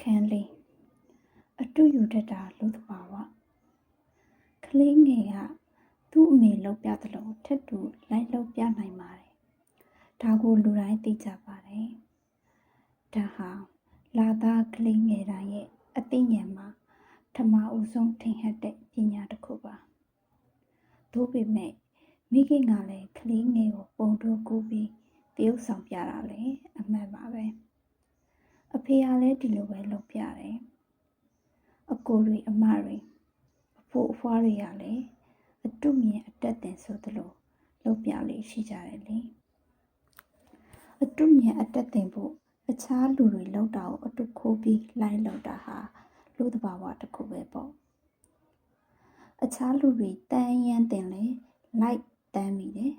အခန်းလေးအတူယူတတ်တာလူသဘာဝကလေးငယ်ကသူ့အမေလုပ်ပြသလိုထက်တူလိုက်လုပ်ပြနိုင်ပါတယ်ဒါကိုလူတိုင်းသိကြပါတယ်ဒါဟာလာသားကလေးငယ်တိုင်းရဲ့အသိဉာဏ်မှာထမဦးဆုံးထင်ဟပ်တဲ့ပညာတစ်ခုပါသို့ပေမဲ့မိခင်ကလည်းကလေးငယ်ကိုပုံတိုးကူးပြီးတရုပ်ဆောင်ပြတာလေအမှန်ပါပဲအဖေကလည်းဒီလိုပဲလုပ်ပြတယ်အကိုတွေအမတွေအဖိုးအဖွားတွေကလည်းအတုမြင်အတက်တင်ဆိုသလိုလုပ်ပြလေးရှိကြတယ်လေအတုမြင်အတက်တင်ဖို့အခြားလူတွေလုပ်တာကိုအတုခိုးပြီးလိုက်လုပ်တာဟာလူသဘာဝတစ်ခုပဲပေါ့အခြားလူတွေတန်းရမ်းတင်လေလိုက်တန်းမိတယ်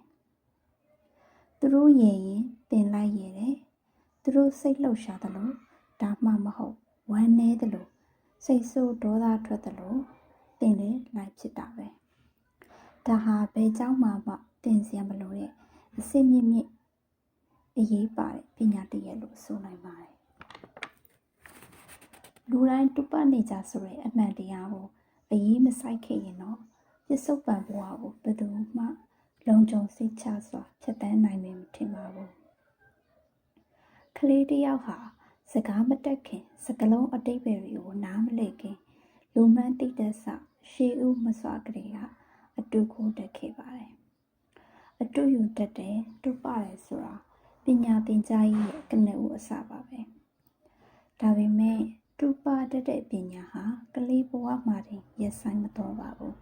သူတို့ရင်တင်လိုက်ရတယ်သူတို့စိတ်လှုပ်ရှားသလိုဒါမှမဟုတ်ဝမ်းနည်းသလိုစိတ်ဆိုးဒေါသထွက်သလိုတင်လေလိုက်ဖြစ်တာပဲဒါဟာဘယ်ကြောင့်မှတင်စရာမလိုတဲ့အစစ်မြင့်အရေးပါတဲ့ပညာတစ်ရပ်လို့ဆိုနိုင်ပါတယ်လူတိုင်းတူပနေကြဆိုတဲ့အမှန်တရားကိုအရေးမဆိုင်ခဲ့ရင်တော့ပစ္စုပန်ဘဝကိုဘယ်သူမှလုံခြုံစိတ်ချစွာဖြတ်သန်းနိုင်မယ်မထင်ပါဘူးကလေးတစ်ယောက်ဟာစကားမတက်ခင်စကားလုံးအတိတ်ပဲတွေကိုနားမလည်ခင်လူမှန်းသိတဲ့စရှေးဦးမစွာကလေးကအတူကိုတက်ခဲ့ပါတယ်အတူယူတက်တယ်တူပါတယ်ဆိုတာပညာသင်ကြားရေးရဲ့ကနဦးအစပါပဲဒါပေမဲ့တူပါတတ်တဲ့ပညာဟာကလေးဘဝမှာတင်ရက်ဆိုင်မတော်ပါဘူး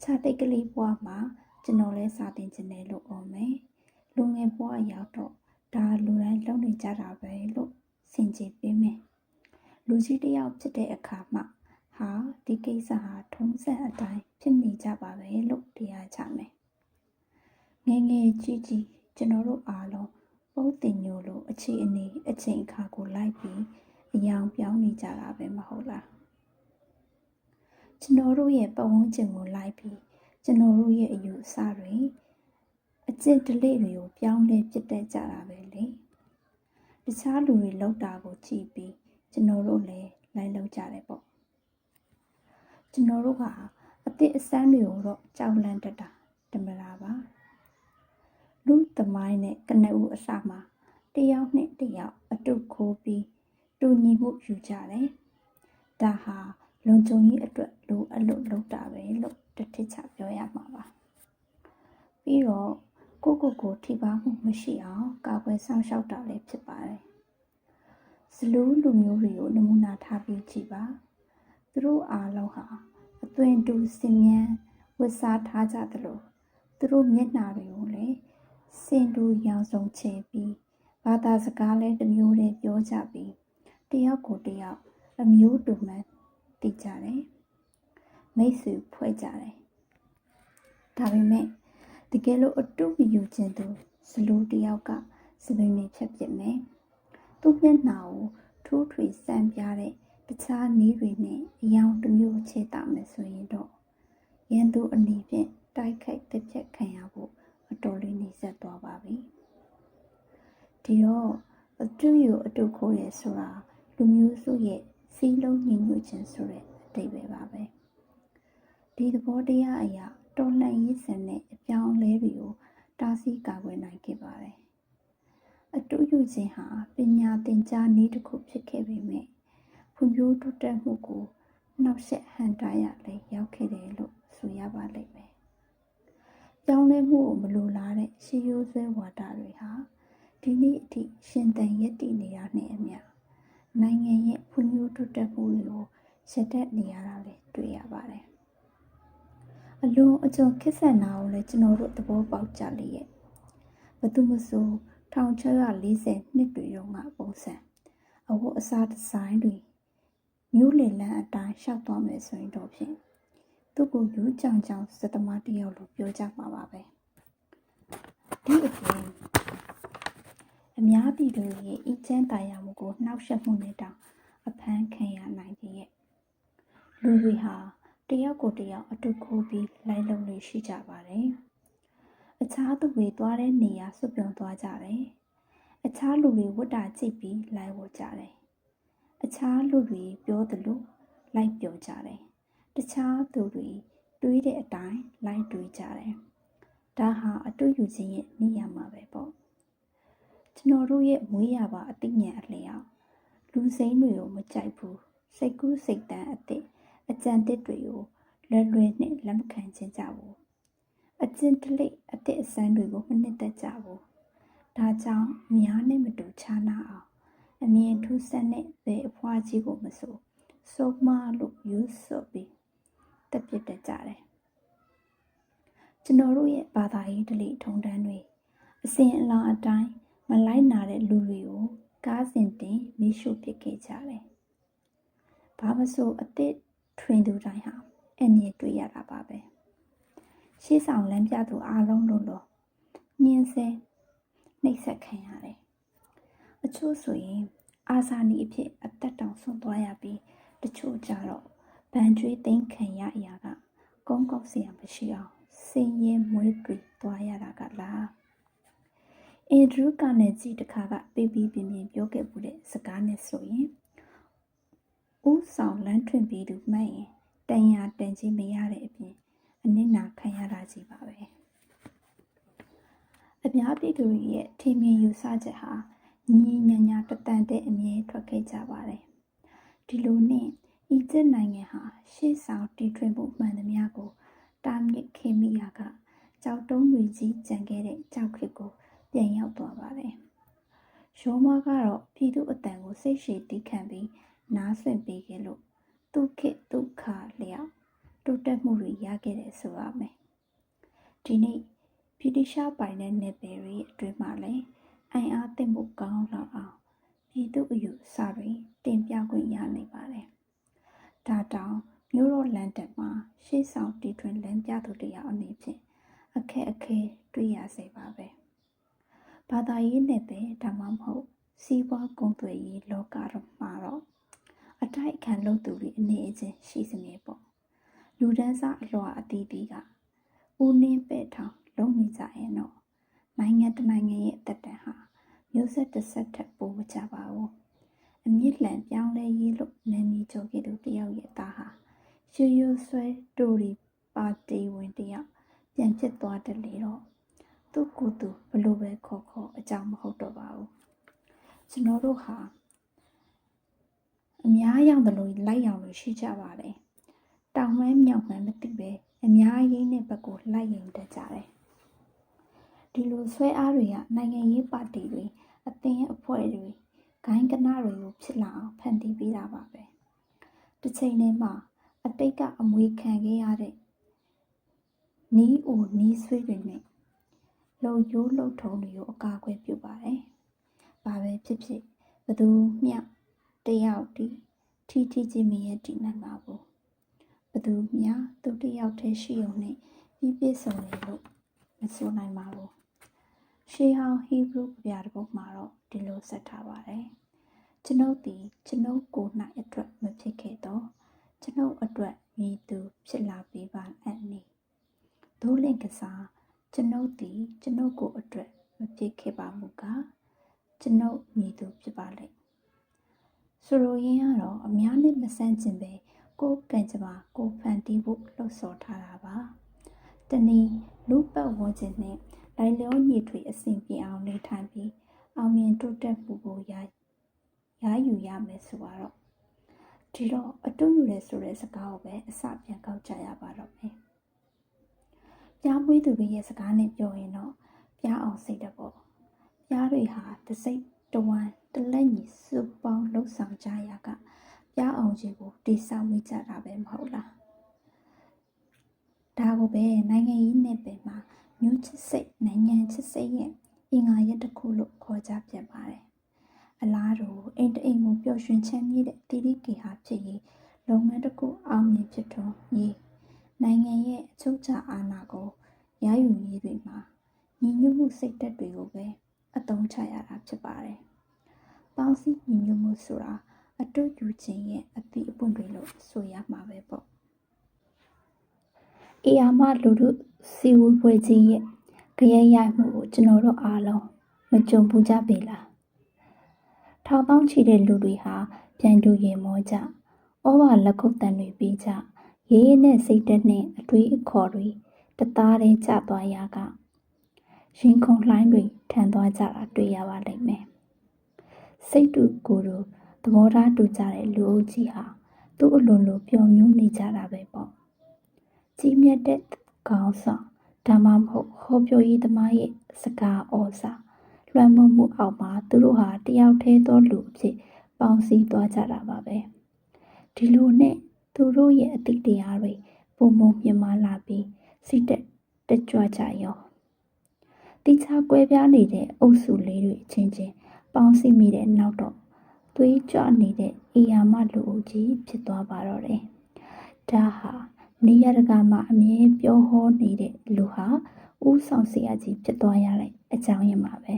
ခြားတိတ်ကလေးဘဝမှာကျွန်တော်လည်းစာသင်ခြင်းနဲ့လို့အော်မယ်လူငယ်ဘဝရောက်တော့ဒါလူတိုင်းလုပ်နေကြတာပဲလို့ဆင်ခြင်ပေးမယ်လူကြီးတစ်ယောက်ဖြစ်တဲ့အခါမှာဟာဒီကိစ္စဟာထုံးစံအတိုင်းဖြစ်နေကြပါပဲလို့တရားချမယ်ငယ်ငယ်ကြီးကျွန်တော်တို့အားလုံးပုံတင်ညိုလို့အခြေအနေအချိန်အခါကိုလိုက်ပြီးအယောင်ပြောင်းနေကြတာပဲမဟုတ်လားကျွန်တော်တို့ရဲ့ပတ်ဝန်းကျင်ကိုလိုက်ပြီးကျွန်တော်တို့ရဲ့အယူအဆတွေအကျင့်ဓလေ့တွေကိုပြောင်းလဲဖြစ်တတ်ကြတာပဲလေတခြားလူတွေလောက်တာကိုကြည့်ပြီးကျွန်တော်တို့လည်းလိုက်လောက်ကြတယ်ပေါ့ကျွန်တော်တို့ကအသည့်အစမ်းတွေကိုတော့ကြောက်လန့်တတ်တာတမလားပါလူသမိုင်းနဲ့ကနဦးအစမှာတယောက်နဲ့တယောက်အတုခိုးပြီးတူညီမှုယူကြတယ်ဒါဟာလုံခြုံရေးအတွက်လိုအပ်လို့လုပ်တာပဲလို့တစ်ထစ်ချပြောရမှာပါပြီးတော့ကိုထိပါမှုမရှိအောင်ကာကွယ်ဆောင်ရှောက်တာလည်းဖြစ်ပါတယ်ဇလူးလူမျိုးတွေကိုနမူနာထားပြီးကြည့်ပါသူတို့အားလုံးဟာအသွင်တူစင်မြန်းဝတ်စားထားကြသလိုသူတို့မျက်နှာတွေကိုလည်းစင်တူရောင်စုံချေပြီးဘာသာစကားလည်းတစ်မျိုးတည်းပြောကြပြီးတယောက်ကိုတယောက်အမျိုးတူမှန်သိကြတယ်မိတ်ဆွေဖွဲ့ကြတယ်ဒါပေမဲ့တကယ်လို့အတုမယူခြင်းသူဇလူတယောက်ကစပင်းနဲ့ဖြတ်ပစ်မယ်သူ့မျက်နှာကိုထိုးထွေစမ်းပြတဲ့တခြားနည်းတွေနဲ့အယောင်တစ်မျိုးချေတာမယ်ဆိုရင်တော့ရန်သူအနေဖြင့်တိုက်ခိုက်တစ်ချက်ခံရဖို့အတော်လေးနှိစက်သွားပါပြီဒီတော့အတုယူအတုခိုးရဆိုတာလူမျိုးစုရဲ့စီးလုံးညီညွတ်ခြင်းဆိုတဲ့အဓိပ္ပာယ်ပါပဲဒီသဘောတရားအရာတော်လှန်ရေးစံနဲ့အပြောင်းအလဲတွေကိုတားဆီးကာကွယ်နိုင်ခဲ့ပါတယ်အတူယူခြင်းဟာပညာသင်ကြားနည်းတစ်ခုဖြစ်ခဲ့ပေမဲ့ဖွံ့ဖြိုးတိုးတက်မှုကိုနှောက်ယှက်ဟန့်တားရလည်းရောက်ခဲ့တယ်လို့ဆိုရပါလိမ့်မယ်ပြောင်းလဲမှုကိုမလိုလားတဲ့ရှေးရိုးဆွဲဝါဒတွေဟာဒီနေ့အထိရှင်သန်ရည်တည်နေတာနဲ့အမျှနိုင်ငံရဲ့ဖွံ့ဖြိုးတိုးတက်မှုတွေကိုဆက်တက်နေရတာလည်းတွေ့ရပါတယ်အလွန်အကျွံခက်ဆန်တာကိုလည်းကျွန်တော်တို့သဘောပေါက်ကြလေရဲ့ဘသူမဆို1640နှစ်တွေတုန်းကပုံစံအဝတ်အစားဒီဇိုင်းတွေမျိုးလည်လန်းအတိုင်းရှောက်သွားမယ်ဆိုရင်တော့ဖြင့်သူ့ကိုယူကြောင်စက်သမားတစ်ယောက်လို့ပြောကြမှာပါပဲဒီအပြင်အများပြည်သူရဲ့အကျဉ်းတာယာမှုကိုနှောက်ယှက်မှုနဲ့တောင်အဖမ်းခံရနိုင်ရဲ့လူတွေဟာတယောက်ကိုတယောက်အတူခိုးပြီးလိုက်လုံနေရှိကြပါတယ်အခြားသူတွေသွားတဲ့နေရာစွန့်ပြောင်းသွားကြတယ်အခြားလူတွေဝတ်တာကြည့်ပြီးလိုက်ဝတ်ကြတယ် အခြားလူတွေပြောသလိုလိုက်ပြောကြတယ်တခြားသူတွေတွေးတဲ့အတိုင်းလိုက်တွေးကြတယ်ဒါဟာအတူယူခြင်းရဲ့နေရာမှာပဲပေါ့ကျွန်တော်တို့ရဲ့မွေးရပါအသိဉာဏ်အလျောက်လူစိမ်းတွေကိုမကြိုက်ဘူးစိတ်ကူးစိတ်တမ်းအသစ်အကြံတစ်တွေကိုလွယ်လွယ်နဲ့လက်မခံခြင်းကြဘူးအကျဉ်တလိအသစ်အစမ်းတွေကိုမနှစ်သက်ကြဘူးဒါကြောင့်အများနဲ့မတူခြားနာအောင်အမြင်ထူးဆန်းတဲ့ဘယ်အဖွားကြီးကိုမဆိုစိုးမလို့ယူဆိုပြီးတက်ပြစ်တတ်ကြတယ်ကျွန်တော်တို့ရဲ့ဘာသာရေးဓလေ့ထုံတမ်းတွေအစဉ်အလာအတိုင်းမလိုက်နာတဲ့လူတွေကိုကားစင်တင်မိရှုပစ်ခဲ့ကြတယ်ဘာမဆိုအသစ်ထွင်သူတိုင်းဟာအမြင်တွေ့ရတာပါပဲရှေ့ဆောင်လမ်းပြသူအားလုံးလို့လို့ညှင်းဆဲနှိပ်စက်ခံရတယ်အချို့ဆိုရင်အာဇာနည်အဖြစ်အသက်တောင်ဆုံးသွားရပြီးတချို့ကြတော့ဗန်ကျွေးသိမ်းခံရအရာကကုန်းကောက်စရာမရှိအောင်စင်ရင်မွေးတွေသွားရတာကလားအင်ဒရူးကနယ်ကြီးတစ်ခါကပေးပြီးပြင်းပြင်းပြောခဲ့မှုတဲ့စကားနဲ့ဆိုရင်ဥဆောင်လမ်းထွင်ပြီးသူမှတ်ရင်တန်ရာတန်ကြီးမရတဲ့အပြင်အနစ်နာခံရတာကြီးပါပဲအများပြည်သူရဲ့ထင်မြင်ယူဆချက်ဟာညီညာညာတတန်တဲ့အမြဲထွက်ခဲ့ကြပါတယ်ဒီလိုနဲ့အီဂျစ်နိုင်ငံဟာရှေ့ဆောင်တီထွင်မှုမှန်သမျှကိုတာမြစ်ခေမိယာကကြောက်တုံးတွေကြီးကြံခဲ့တဲ့ကြောက်ခစ်ကိုပြန်ရောက်သွားပါတယ်ရောမကတော့ပြည်သူအတန်ကိုစိတ်ရှည်တီးခံပြီးနားဆွင့်ပေးခဲ့လို့သူခေတ်ဒုက္ခလျောက်တိုးတက်မှုတွေရခဲ့တယ်ဆိုရမယ်ဒီနေ့ဗြိတိရှပိုင်တဲ့နယ်ပယ်တွေအတွင်းမှာလည်းအိုင်အားသင့်ဖို့ကောင်းလောက်အောင်ပြည်သူအယူဆတွေတင်ပြခွင့်ရနေပါတယ်ဒါတောင်မြို့တော်လန်ဒန်မှာရှေ့ဆောင်တီထွင်လမ်းပြသူတယောက်အနေဖြင့်အခက်အခဲတွေ့ရစေပါပဲဘာသာရေးနဲ့ပဲဒါမှမဟုတ်စီးပွားကုန်သွယ်ရေးလောကတော်မှာတော့အတိုက်အခံလုပ်သူတွေအနေအချင်းရှိစမြဲပေါ့လူဒန်းစားအလွှာအသီးသီးကဦးနှင်းပဲ့ထောင်လုံးနေကြရင်တော့နိုင်ငံတနိုင်ငံရဲ့တက်တန်ဟာမျိုးဆက်တစ်ဆက်ထက်ပိုမကြပါဘူးအမြင့်လန်ပြောင်းလဲရေးလို့နာမည်ကျော်ခဲ့သူတယောက်ရဲ့သားဟာရိုးဆွဲတိုရီပါတီဝင်တယောက်ပြန်ဖြစ်သွားတယ်လေတော့သူ့ကိုယ်သူဘလို့ပဲခေါ်အကြောင်းမဟုတ်တော့ပါဘူးကျွန်တော်တို့ဟာအများရောက်တယ်လို့လိုက်ရောက်လို့ရှိကြပါတယ်တောင်မှန်းမြောက်မှန်းမသိပဲအများကြီးနဲ့ဘက်ကိုလိုက်ရင်တက်ကြတယ်ဒီလိုဆွဲအားတွေကနိုင်ငံရေးပါတီတွေအသင်းအဖွဲ့တွေဂိုင်းကနတွေကိုဖြစ်လာအောင်ဖန်တီးပေးတာပါပဲတစ်ချိန်တည်းမှာအတိတ်ကအမွေခံခဲ့ရတဲ့နီးအိုနီးဆွေးတွေနဲ့လုံရိုးလုံထုံတွေကိုအကာအကွယ်ပြုပါတယ်ဘာပဲဖြစ်ဖြစ်ဘသူမျှတယောက်တည်းထီချင်းမရဲ့တည်နိုင်ပါဘူးဘသူမျှသူတယောက်တည်းရှိုံနဲ့ပြည့်စုံတယ်လို့မဆိုနိုင်ပါဘူးရှေးဟောင်းဟီဘရုပြာတစ်ပုဒ်မှာတော့ဒီလိုဆက်ထားပါတယ်ကျွန်ုပ်သည်ကျွန်ုပ်ကိုယ်၌အတွက်မဖြစ်ခဲ့တော့ကျွန်ုပ်အတွက်မည်သူဖြစ်လာပေးပါအံ့နေဒိုးလင့်ကစားကျွန်ုပ်သည်ကျွန်ုပ်ကိုယ်အတွက်မဖြစ်ခဲ့ပါမူကားကျွန်ုပ်မည်သူဖြစ်ပါလိမ့်ဆိုလိုရင်းကတော့အများနဲ့မဆန့်ကျင်ပဲကိုယ်ကံကြမ္မာကိုဖန်တီးဖို့လှုံ့ဆော်ထားတာပါတနည်းလူပတ်ဝန်းကျင်နဲ့လိုက်လျောညီထွေအစဉ်ပြေအောင်နေထိုင်ပြီးအောင်မြင်တိုးတက်မှုကိုရယူရမယ်ဆိုတော့ဒီတော့အတူယူတယ်ဆိုတဲ့စကားကိုပဲအစပြန်ကောက်ကြရပါတော့မယ်ပြားမွေးသူတွေရဲ့စကားနဲ့ပြောရင်တော့ပြားအောင်စိတ်တပေါ့ပြားတွေဟာတစိတ်တဝမ်းတလက်ညီစုပေါင်းလှုပ်ဆောင်ကြရကပြားအောင်ကြီးကိုတိဆောက်မိကြတာပဲမဟုတ်လားဒါကိုပဲနိုင်ငံရေးနဲ့ပဲမှာမျိုးချစ်စိတ်နိုင်ငံချစ်စိတ်ရဲ့အင်္ဂါရက်တစ်ခုလို့ခေါ်ကြပြန်ပါတယ်အလားတူအိမ်တအိမ်ကိုပျော်ရွှင်ချမ်းမြေ့တဲ့တိရိကေဟာဖြစ်ရေးလုပ်ငန်းတစ်ခုအောင်မြင်ဖြစ်ထွန်းရေးနိုင်ငံရဲ့အချုပ်အခြာအာဏာကိုရယူရေးတွေမှာညီညွတ်မှုစိတ်ဓာတ်တွေကိုပဲအသုံးချရတာဖြစ်ပါတယ်ပေါင်းစည်းညီညွတ်မှုဆိုတာအတူယူခြင်းရဲ့အသည့်အပွင့်တွေလို့ဆိုရမှာပဲပေါ့အေယာမလူတို့စီဝူပွဲကြီးရဲ့ကြရရိုက်မှုကိုကျွန်တော်တို့အားလုံးမကြုံဘူးကြပေလား ထောင်သောင်းချီတဲ့လူတွေဟာပြန်တူရင်မောကြဩဝါလက်ခုပ်တန်တွေပေးကြရေးရနဲ့စိတ်တက်နဲ့အတွေးအခေါ်တွေတသားတည်းကျသွားရာကရင်ခုန်လှိုင်းတွေထန်သွားကြတာတွေ့ရပါလိမ့်မယ်စိတ်တူကိုယ်တူသဘောထားတူကြတဲ့လူအုပ်ကြီးဟာသူ့အလိုလိုပျော်မျိုးနေကြတာပဲပေါ့ကြီးမြတ်တဲ့ခေါင်းဆောင်ဒါမှမဟုတ်ဟောပြောရေးသမားရဲ့စကားဩစာလွှမ်းမိုးမှုအောက်မှာသူတို့ဟာတယောက်တည်းသောလူအဖြစ်ပေါင်းစည်းသွားကြတာပါပဲဒီလိုနဲ့သူတို့ရဲ့အသိတရားတွေပုံမမြင်မာလာပြီးစိတ်တက်ကြွကြရောတိကျကွဲပြားနေတဲ့အုပ်စုလေးတွေချင်းချင်းပေါင်းစည်းမိတဲ့နောက်တော့သွေးကြွနေတဲ့အေယာမလူအုပ်ကြီးဖြစ်သွားပါတော့တယ်ဒါဟာနေရတကာမှာအမြဲပြောဟောနေတဲ့လူဟာဦးဆောင်ဆရာကြီးဖြစ်သွားရတဲ့အကြောင်းရင်းပါပဲ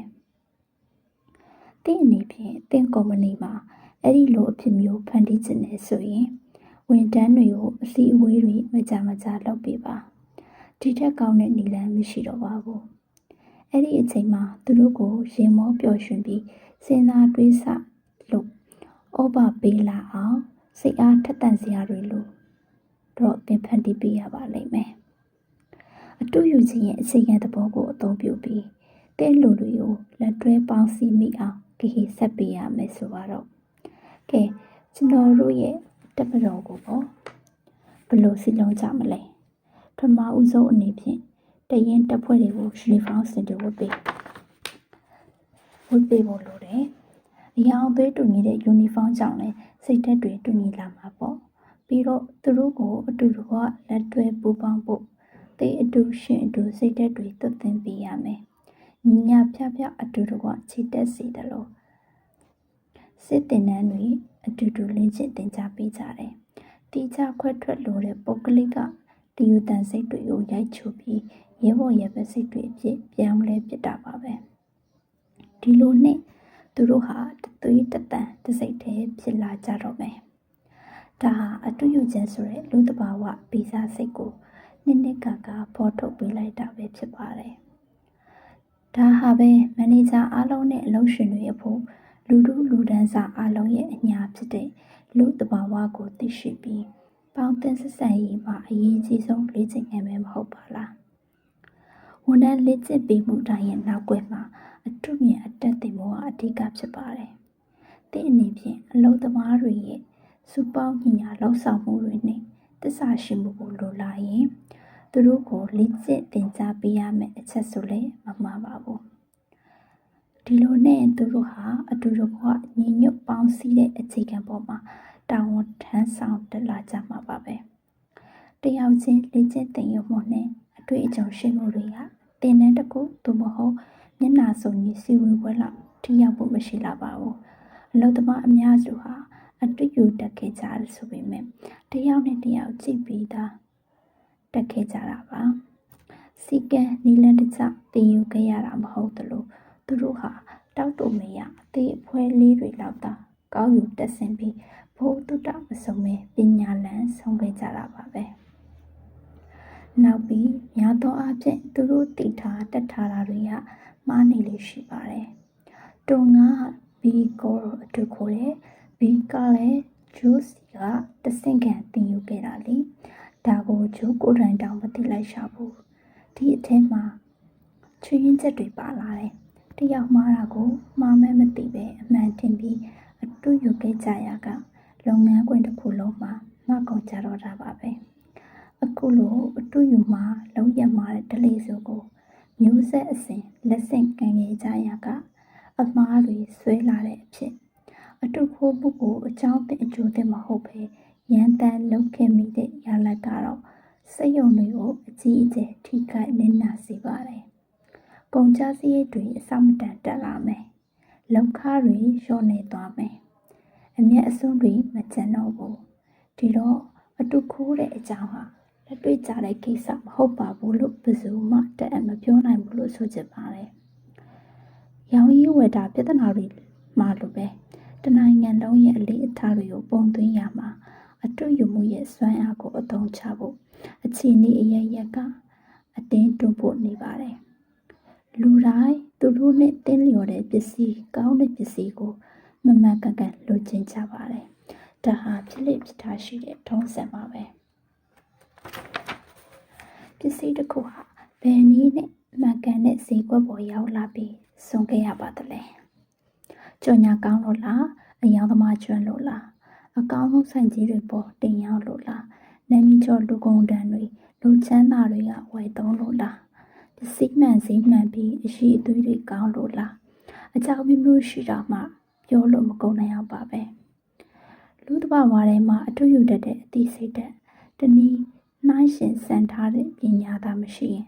တင့်အနေဖြင့်တင့်ကုမ္ပဏီမှာအဲ့ဒီလိုအဖြစ်မျိုးဖန်တီးခြင်းနဲ့ဆိုရင်ဝန်ထမ်းတွေကိုအစည်းအဝေးတွေမကြလုပ်ပေးပါဒီထက်ကောင်းတဲ့နည်းလမ်းမရှိတော့ပါဘူးအဲ့ဒီအချိန်မှာသူတို့ကိုရင်မောပျော်ရွှင်ပြီးစဉ်းစားတွေးဆလို့ဩဘာပေးလာအောင်စိတ်အားထက်သန်စရာတွေလို့တော့သင်ဖန်တီးပေးရပါလိမ့်မယ်အတူယူခြင်းရဲ့အခြေခံသဘောကိုအသုံးပြုပြီးတဲ့လူတွေကိုလက်တွဲပေါင်းစည်းမိအောင်ဂဟိဆက်ပေးရမယ်ဆိုတော့ကဲကျွန်တော်တို့ရဲ့တပတော်ကိုပေါ့ဘယ်လိုစီလုံးကြမလဲပထမဦးဆုံးအနေဖြင့်တရင်တပ်ဖွဲ့တွေကိုယူနီဖောင်းစင်တူဝတ်ပေးဖို့လိုတယ်အရာအသေးတူညီတဲ့ယူနီဖောင်းကြောင့်လည်းစိတ်ဓာတ်တွေတူညီလာမှာပေါ့ပြီးတော့သူတို့ကိုအတူတူကလက်တွဲပူးပေါင်းဖို့တေးအတူရှင်အတူစိတ်ဓာတ်တွေသွတ်သင်ပေးရမယ်ညီညာဖြဖြအတူတူကခြေတက်စီတယ်လို့စစ်တင်နန်းတွေအတူတူလင်းချင်တင်ကြပေးကြတယ်တိကျခွဲထွက်လို့တဲ့ပုဂ္ဂလိကတယူတန်စိတ်တွေကိုရိုက်ချိုပြီးရဲဘော်ရဲဘက်စိတ်တွေအဖြစ်ပြောင်းလဲပြစ်တာပါပဲဒီလိုနဲ့သူတို့ဟာသွေးတတန်တစိတ်တည်းဖြစ်လာကြတော့မယ်ဒါဟာအတူယူခြင်းဆိုတဲ့လူတဘာဝဗီဇစိတ်ကိုနှစ်ကာဖော်ထုတ်ပေးလိုက်တာပဲဖြစ်ပါတယ်ဒါဟာပဲမန်နေဂျာအားလုံးနဲ့အလုပ်ရှင်တွေအဖို့လူဒန်းစာအားလုံးရဲ့အညာဖြစ်တဲ့လူတဘာဝကိုသိရှိပြီးပေါင်းသင်းဆက်ဆံရေးမှာအရေးကြီးဆုံးလေ့ကျင့်ခန်းပဲမဟုတ်ပါလားဝန်ထမ်းလေ့ကျင့်ပေးမှုတိုင်းရဲ့နောက်ွယ်မှာအထူးမြင်အတက်တင်မှုဟာအဓိကဖြစ်ပါတယ်။ဒီအနေဖြင့်အလုပ်သမားတွေရဲ့စုပေါင်းညီညာလှုပ်ဆောင်မှုတွေနဲ့သစ္စာရှိမှုကိုလိုလားရင်သူတို့ကိုလေ့ကျင့်သင်ကြားပေးရမယ့်အချက်ဆိုလည်းမမှားပါဘူး။ဒီလိုနဲ့သူတို့ဟာအတူတူကညီညွတ်ပေါင်းစည်းတဲ့အခြေခံပေါ်မှာတာဝန်ထမ်းဆောင်တက်လာကြမှာပါပဲ။တယောက်ချင်းလေ့ကျင့်သင်ယူမှုနဲ့အတွေ့အကြုံရှိမှုတွေကသင်တန်းတစ်ခုသို့မဟုတ်မျက်နှာစုံကြီးစီဝေပွဲလောက်ထိရောက်ဖို့မရှိလာပါဘူးအလုပ်သမားအများစုဟာအတွေ့ယူတက်ခဲ့ကြတယ်ဆိုပေမဲ့တယောက်နဲ့တယောက်ကြည့်ပြီးသားတက်ခဲ့ကြတာပါစီကံနီလန်တကျသင်ယူခဲ့ရတာမဟုတ်သလိုသူတို့ဟာတောက်တုံမရအသေးအဖွဲလေးတွေလောက်သာကောင်းယူတက်ဆင်ပြီးဘုသူတမဆုံးပဲပညာလန်းဆုံးခဲ့ကြတာပါပဲနောက်ပြီးများသောအားဖြင့်သူတို့တည်ထားတက်ထားတာတွေကမှားနေလို့ရှိပါတယ်။တုံကဘီကိုအတူခေါ်တဲ့ဘီကလည်းဂျိုးစီကတဆင့်ခံတင်ယူခဲ့တာလေ။ဒါကိုဂျိုးကိုယ်တိုင်တောင်မသိလိုက်ရှာဘူး။ဒီအထက်မှာချွေးရင်းချက်တွေပါလာတယ်။တယောက်မှားတာကိုမှားမဲမသိပဲအမှန်တင်ပြီးအတူယူခဲ့ကြရကလုပ်ငန်းခွင်တစ်ခုလုံးမှာမှတ်ကုန်ကြတော့တာပါပဲ။အခုလိုအတူယူမှာလုံးရမှာတဲ့ဒလေးစုကိုမျိုးဆက်အစဉ်လက်ဆင့်ကမ်းခဲ့ကြရကအမှားတွေဆွဲလာတဲ့အဖြစ်အတူခိုးမှုကိုအကြောင်းတင်အကျိုးတင်မဟုတ်ပဲရန်တမ်းလုပ်ခဲ့မိတဲ့ရလဒ်ကတော့စိတ်ယုံတွေကိုအကြီးအကျယ်ထိခိုက်နစ်နာစေပါတယ်။ကုန်ကျစရိတ်တွေအဆမတန်တက်လာမယ်။လောက်ခတွေလျော့နေသွားမယ်။အမျက်အစွန်းတွေမကျန်တော့ဘူး။ဒီတော့အတူခိုးတဲ့အကြောင်းဟာလက်တွေ့ကြတဲ့ကိစ္စမဟုတ်ပါဘူးလို့ဘယ်သူမှတအံ့မပြောနိုင်ဘူးလို့ဆိုချင်ပါတယ်။ရောင်ရည်ဝယ်တာပြဿနာတွေမှလိုပဲတနိုင်ငံလုံးရဲ့အလေးအထားတွေကိုပုံသွင်းရမှာအတွေ့အမှုရဲ့စွမ်းအားကိုအသုံးချဖို့အခြေအနေအရရက်ကအတင်းတွန်းပို့နေပါတယ်။လူတိုင်းသူတို့နဲ့တင်းလျော်တဲ့ပစ္စည်းကောင်းတဲ့ပစ္စည်းကို မမှန်ကန်ကန်လိုချင်ကြပါတယ်။ဒါဟာဖြစ်လေဖြစ်ထားရှိတဲ့ထုံးစံပါပဲ။ပစ္စည်းတစ်ခုဟာဘယ်နည်းနဲ့မှန်ကန်တဲ့ဈေးကွက်ပေါ်ရောက်လာပြီးဆုံးခဲ့ရပါသလဲ။ကြော်ညာကောင်းလို့လားအယောင်သမားကျွမ်းလို့လားအကောင်းဆုံးဆိုင်ကြီးတွေပေါ်တင်ရောက်လို့လားနာမည်ကျော်လူကုန်တန်းတွေလူချမ်းသာတွေကဝယ်သုံးလို့လားပစ္စည်းမှန်ဈေးမှန်ပြီးအရှိအသွေးတွေကောင်းလို့လားအကြောင်းမျိုးရှိတာမှပြောလို့မကုန်နိုင်အောင်ပါပဲလူတဘာဝထဲမှာအထူးယူတတ်တဲ့အသိစိတ်ဓာတ်တနည်းနှိုင်းရှင်စံထားတဲ့ပညာသာမရှိရင်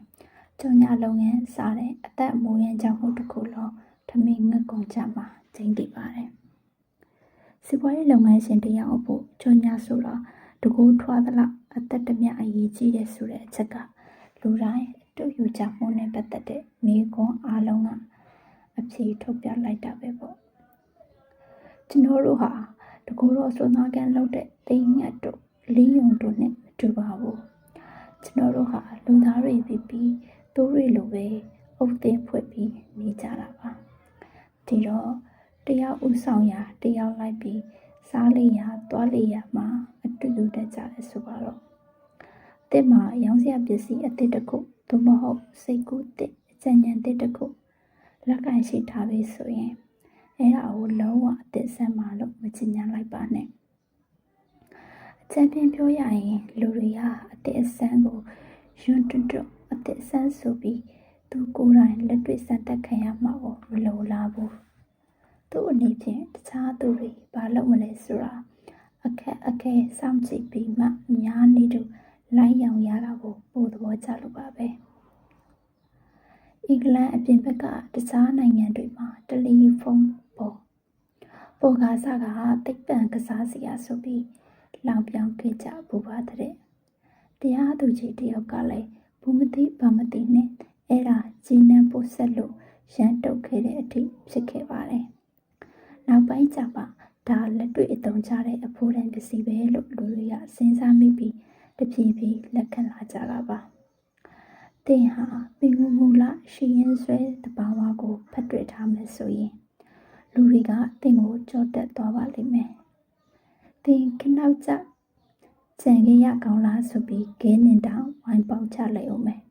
ကြော်ညာလုပ်ငန်းစားတဲ့အသက်အမိုးရန်ကြောင့်ဟုတ်တစ်ခုလုံးထမင်းငတ်ကုန်ကြမှာကျင်းတည်ပါတယ်စီးပွားရေးလုပ်ငန်းရှင်တယောက်အဖို့ကြော်ညာဆိုတော့တကူထွားသလောက်အသက်တမျှအရေးကြီးတယ်ဆိုတဲ့အချက်ကလူတိုင်းအတူယူကြမှုနဲ့ပတ်သက်တဲ့မိကွန်းအားလုံးကအဖြေထုတ်ပြလိုက်တာပဲပေါ့ကျွန်တော်တို့ဟာတကူတော့စွမ်းသားကန်လုပ်တဲ့တိမ်ငတ်တို့လီးယုံတို့နဲ့မတူပါဘူးကျွန်တော်တို့ဟာလူသားတွေပြီးသူတွေလိုပဲအုပ်သိမ်းဖွဲ့ပြီးနေကြတာပါဒီတော့တယောက်ဥဆောင်ရာတယောက်လိုက်ပြီးစားလေရာသွားလေရာမှာအတူတူတက်ကြတယ်ဆိုပါတော့တစ်မှာရောင်းစရာပစ္စည်းအသစ်တစ်ခုသို့မဟုတ်စိတ်ကူးတစ်အကြံဉာဏ်တစ်တစ်ခုလက်ကင်ရှိထားပြီဆိုရင်အဲ့ဒါကိုလုံးဝအသစ်ဆန်းမှာလို့မချင်ညာလိုက်ပါနဲ့အကြံပြပြောရရင်လူတွေဟာအသစ်အဆန်းကိုယွန်းတွတ်အသစ်အဆန်းဆိုပြီးသူကိုယ်တိုင်လက်တွေ့စမ်းသပ်ခံရမှာကိုမလိုလားဘူးသူ့အနေဖြင့်တခြားသူတွေဘာလုပ်မလဲဆိုတာအခက်အခဲစောင့်ကြည့်ပြီးမှအများနည်းတူလိုက်ရောင်ရတာကိုပိုသဘောကျလို့ပါပဲအင်္ဂလန်အပြင်ဘက်ကတခြားနိုင်ငံတွေမှာတယ်လီဖုန်းပေါ်ကားစားကတိတ်ပံကစားစရာဆိုပြီးလောင်ပြောင်းခဲ့ကြပူပါတဲ့တရားသူကြီးတယောက်ကလည်းဘူးမသိဘာမသိနဲ့အဲ့ဒါဂျင်းနှံပို့ဆက်လို့ရမ်းတုတ်ခဲ့တဲ့အထိဖြစ်ခဲ့ပါတယ်နောက်ပိုင်းကျမှဒါလက်တွေ့အသုံးချတဲ့အဖိုးတန်ပစ္စည်းပဲလို့လူတွေကစဉ်းစားမိပြီးတဖြည်းဖြည်းလက်ခံလာကြတာပါတင်ဟာပင်မူလရှိရင်ဆွဲတဘာဝကိုဖတ်တွေ့ထားမယ်ဆိုရင်လူတွေကတင်ကိုကြောတက်သွားပါလိမ့်မယ်တင်ခနောက်ကျကြံခဲ့ရကောင်းလားဆိုပြီးဂဲနင်တောင်ဝိုင်းပေါက်ချလိုက်အောင်မယ်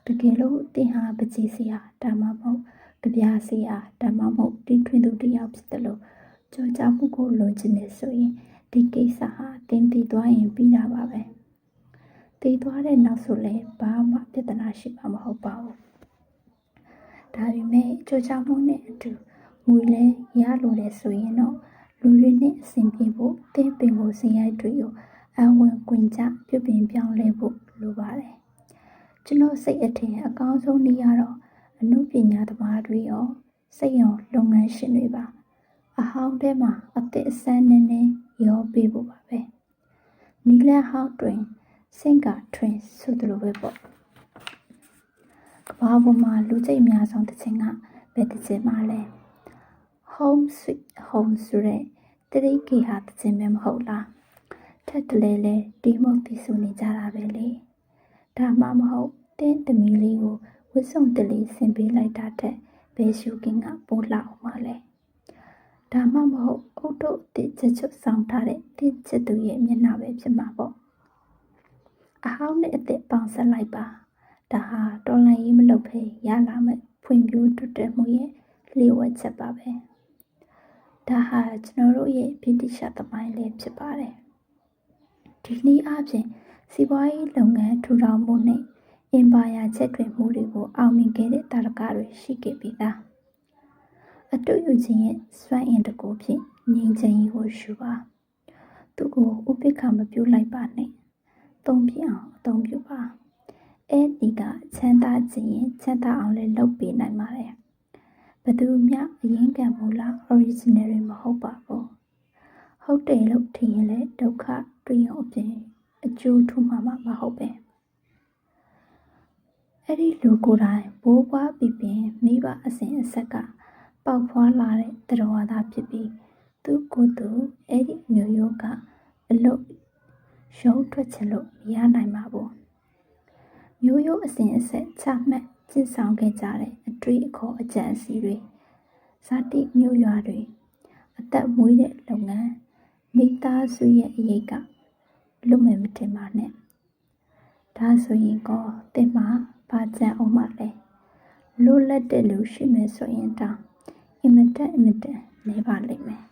တကယ်လို့တင်ဟာပကြီးစရာဒါမှမဟုတ်ကြပြားစရာဒါမှမဟုတ်တီးထွင်းသူတယောက်ဖြစ်တယ်လို့ကြောကြမှုကိုလွန်ကျင်နေဆိုရင်ဒီကိစ္စဟာတင်တည်သွားရင်ပြီးတာပါပဲတည်သွားတဲ့နောက်ဆိုလဲဘာမှပြဿနာရှိမှာမဟုတ်ပါဘူးဒါပေမဲ့ကြောကြမှုနဲ့အတူငွေလဲရလို့လဲဆိုရင်တော့လူတွေနဲ့အဆင်ပြေဖို့တင်းပင်ကိုစင်ရိုက်တွေကိုအဝင်ကွင်ကြပြုပြင်ပြောင်းလဲဖို့လိုပါတယ်ကျွန်တော်စိတ်အထင်အကောင်းဆုံးနည်းရတော့အမှုပညာသမားတွေရောစိတ်ရောလုပ်ငန်းရှင်တွေပါအဟောင်းထဲမှာအသစ်အဆန်းနဲ့ရောပေးဖို့ပါပဲနီလန်ဟောင်းတွင်စင်ကထွင်ဆိုသလိုပဲပေါ့ကဘာပေါ်မှာလူကြိတ်အများဆုံးတစ်ချိန်ကဘယ်တစ်ချိန်မှလဲ Home Sweet Home ဆိုတဲ့တရိကေဟာတစ်ချိန်ပဲမဟုတ်လားထက်တလဲလဲဒီမုတ်တီဆိုနေကြတာပဲလေဒါမှမဟုတ်တင်းသမီးလေးကိုဝတ်စုံတလေးဆင်ပေးလိုက်တာတဲ့ဘယ်ရှုကင်းကပိုးလောက်မှလဲဒါမှမဟုတ်အုတ်တို့အစ်စ်ချွတ်ဆောင်ထားတဲ့တစ်ချစ်သူရဲ့မျက်နှာပဲဖြစ်မှာပေါ့အဟောင်းနဲ့အစ်စ်ပေါင်းဆက်လိုက်ပါဒါဟာတော်လိုင်းရေးမလုပ်ဖဲရလာမဲ့ဖွံ့ဖြိုးတိုးတက်မှုရဲ့လျှို့ဝှက်ချက်ပါပဲဒါဟာကျွန်တော်တို့ရဲ့ဗြိတိရှသမိုင်းလေးဖြစ်ပါတယ်ဒီနည်းအားဖြင့်စီးပွားရေးလုပ်ငန်းထူထောင်မှုနဲ့အင်ပါယာချက်တွင်မှုတွေကိုအောင်မြင်ခဲ့တဲ့တာရကတွေရှိခဲ့ပြီးသားအတူယူခြင်းရဲ့စွမ်းအင်တကူဖြင့်ငြိမ်းချမ်းရေးကိုရှုပါသူကိုဥပိ္ပခမပြုလိုက်ပါနဲ့သုံးပြအောင်အသုံးပြုပါအဲဒီကချမ်းသာခြင်းရဲ့ချမ်းသာအောင်လည်းလုပ်ပေးနိုင်ပါတယ်ဘယ်သူမှအရင်ကမူလား original တွေမဟုတ်ပါဘူးဟုတ်တယ်လို့ထင်ရင်လည်းဒုက္ခတွေ့ရုံအပြင်အကျိုးထူမှာမဟုတ်ပဲအဲ့ဒီလူကိုယ်တိုင်ဘိုးဘွားပြပင်မိဘအစဉ်အဆက်ကပေါက်ဖွာလာတဲ့တရားသာဖြစ်ပြီးသူကိုယ်သူအဲ့ဒီမျိုးရိုးကအလုတ်ရုံးထွက်ချင်လို့မရနိုင်ပါဘူးမျိုးရိုးအစဉ်အဆက်ချမှတ်ကျင့်ဆောင်ခဲ့ကြတဲ့အတွေ့အခေါ်အကြံအစီတွေဇာတိမျိုးရွာတွေ အသက်မွေးတဲ့လုပ်ငန်းမိသားစုရဲ့အရေးကလွတ်မယ်မထင်ပါနဲ့ဒါဆိုရင်ကောသင်မှာဘာကြံအောင်မှလဲလွတ်လပ်တဲ့လူရှိမယ်ဆိုရင်တောင်အင်မတန်နေပါလိမ့်မယ်